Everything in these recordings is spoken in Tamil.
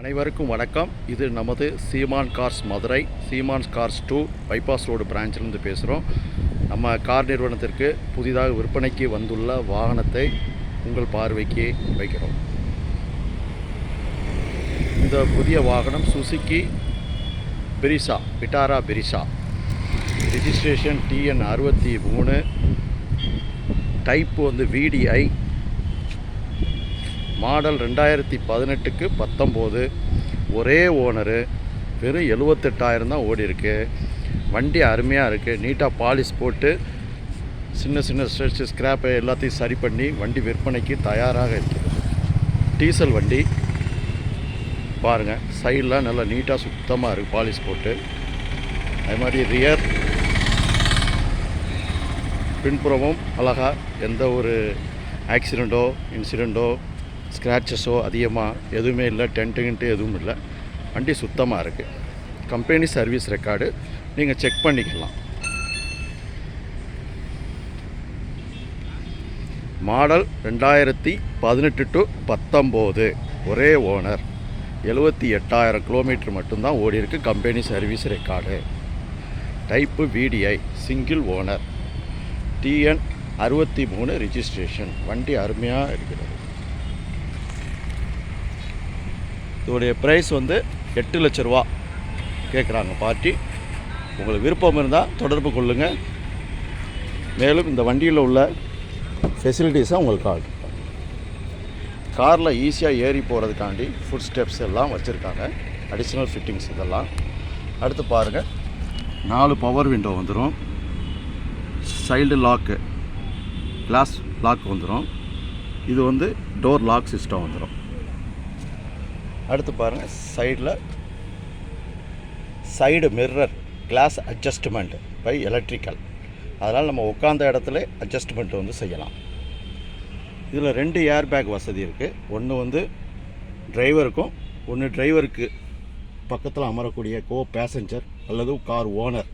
அனைவருக்கும் வணக்கம். இது நமது சீமான் கார்ஸ் மதுரை, சீமான் கார்ஸ் 2 பைபாஸ் ரோடு பிரான்ச்சிலிருந்து பேசுகிறோம். நம்ம கார் நிறுவனத்திற்கு புதிதாக விற்பனைக்கு வந்துள்ள வாகனத்தை உங்கள் பார்வைக்கு வைக்கிறோம். இந்த புதிய வாகனம் Suzuki Brezza, Vitara Brezza, registration TN 63, type VDI, model 2018க்கு 19, ஒரே ஓனரு, வெறும் 78,000 தான் ஓடி இருக்கு. வண்டி அருமையாக இருக்குது. நீட்டாக பாலிஷ் போட்டு சின்ன சின்ன ஸ்ட்ரெச் ஸ்க்ராப்பை எல்லாத்தையும் சரி பண்ணி வண்டி விற்பனைக்கு தயாராக இருக்குது. டீசல் வண்டி பாருங்கள், சைடெலாம் நல்லா நீட்டாக சுத்தமாக இருக்குது பாலிஷ் போட்டு. அது மாதிரி ரியர் பின்புறமும் அழகாக எந்த ஒரு ஆக்சிடெண்ட்டோ இன்சிடெண்ட்டோ ஸ்க்ராச்சஸோ அதிகமாக எதுவுமே இல்லை. டென்ட்டு எதுவும் இல்லை. வண்டி சுத்தமாக இருக்குது. கம்பெனி சர்வீஸ் ரெக்கார்டு நீங்கள் செக் பண்ணிக்கலாம். மாடல் 2018 to 19, ஒரே ஓனர், 78,000 கிலோமீட்டர் மட்டும்தான் ஓடி இருக்குது. Company service record. Type VDI, single owner, TN 63 registration. வண்டி அருமையாக இருக்கிறது. இதோடைய ப்ரைஸ் 8 லட்ச ரூபா கேட்குறாங்க பார்ட்டி. உங்களுக்கு விருப்பம் இருந்தால் தொடர்பு கொள்ளுங்கள். மேலும் இந்த வண்டியில் உள்ள ஃபெசிலிட்டிஸை உங்களுக்கு காட்டுறேன். காரில் ஈஸியாக ஏறி போகிறதுக்காண்டி ஃபுட் ஸ்டெப்ஸ் எல்லாம் வச்சுருக்காங்க. அடிஷ்னல் ஃபிட்டிங்ஸ் இதெல்லாம். அடுத்து பாருங்கள், 4 பவர் விண்டோ வந்துடும். சைல்டு லாக்கு, கிளாஸ் லாக் வந்துடும். இது டோர் லாக் சிஸ்டம் வந்துடும். அடுத்து பாருங்கள், side mirror glass adjustment by electrical. அதனால் நம்ம உட்காந்த இடத்துல அட்ஜஸ்ட்மெண்ட் செய்யலாம். இதில் 2 ஏர் பேக் வசதி இருக்குது. ஒன்று டிரைவருக்கும், ஒன்று டிரைவருக்கு பக்கத்தில் அமரக்கூடிய பேசஞ்சர் அல்லது கார் ஓனர்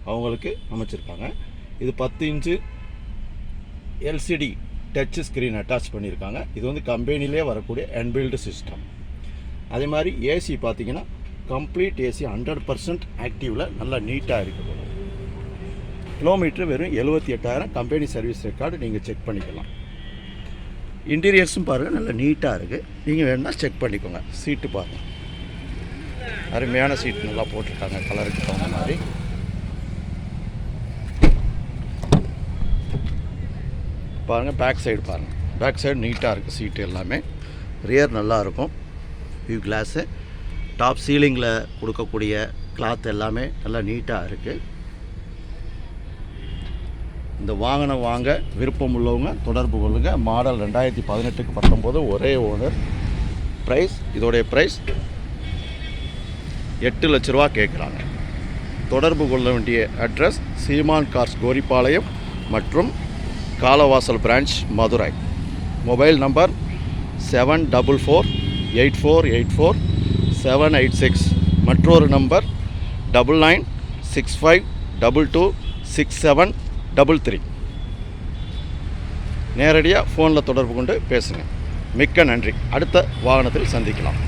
அவங்களுக்கு அமைச்சிருக்காங்க. இது 10 inch LCD touch screen attach பண்ணியிருக்காங்க. இது கம்பெனிலே வரக்கூடிய என்பில்டு சிஸ்டம். அதே மாதிரி ஏசி பார்த்தீங்கன்னா கம்ப்ளீட் ஏசி 100% ஆக்டிவில் நல்லா நீட்டாக இருக்குது. கிலோமீட்டர் வெறும் 78,000. கம்பெனி சர்வீஸ் ரெக்கார்டு நீங்கள் செக் பண்ணிக்கலாம். இன்டீரியர்ஸும் பாருங்கள், நல்லா நீட்டாக இருக்குது. நீங்கள் வேணும்னா செக் பண்ணிக்கோங்க. சீட்டு பாருங்கள், அருமையான சீட்டு நல்லா போட்டிருக்காங்க கலருக்கு தகுந்த மாதிரி. பாருங்கள், பேக் சைடு பாருங்கள். பேக் சைடு நீட்டாக இருக்குது சீட்டு எல்லாமே. ரியர் நல்லாயிருக்கும். வியூ கிளாஸு, டாப் சீலிங்கில் கொடுக்கக்கூடிய கிளாத் எல்லாமே நல்லா நீட்டாக இருக்குது. இந்த வாகனம் வாங்க விருப்பம் உள்ளவங்க தொடர்பு கொள்ளுங்கள். மாடல் 2018க்கு 19, ஒரே ஓனர். இதோடைய ப்ரைஸ் 8 லட்ச ரூபா கேட்குறாங்க. தொடர்பு கொள்ள வேண்டிய அட்ரஸ் சீமான் கார்ஸ் கோரிப்பாளையம் மற்றும் Kalavasal branch Madurai. Mobile number 7484844786. மற்றொரு நம்பர் 9965226733. நேரடியாக ஃபோனில் தொடர்பு கொண்டு பேசுங்க. மிக்க நன்றி. அடுத்த வாகனத்தில் சந்திக்கலாம்.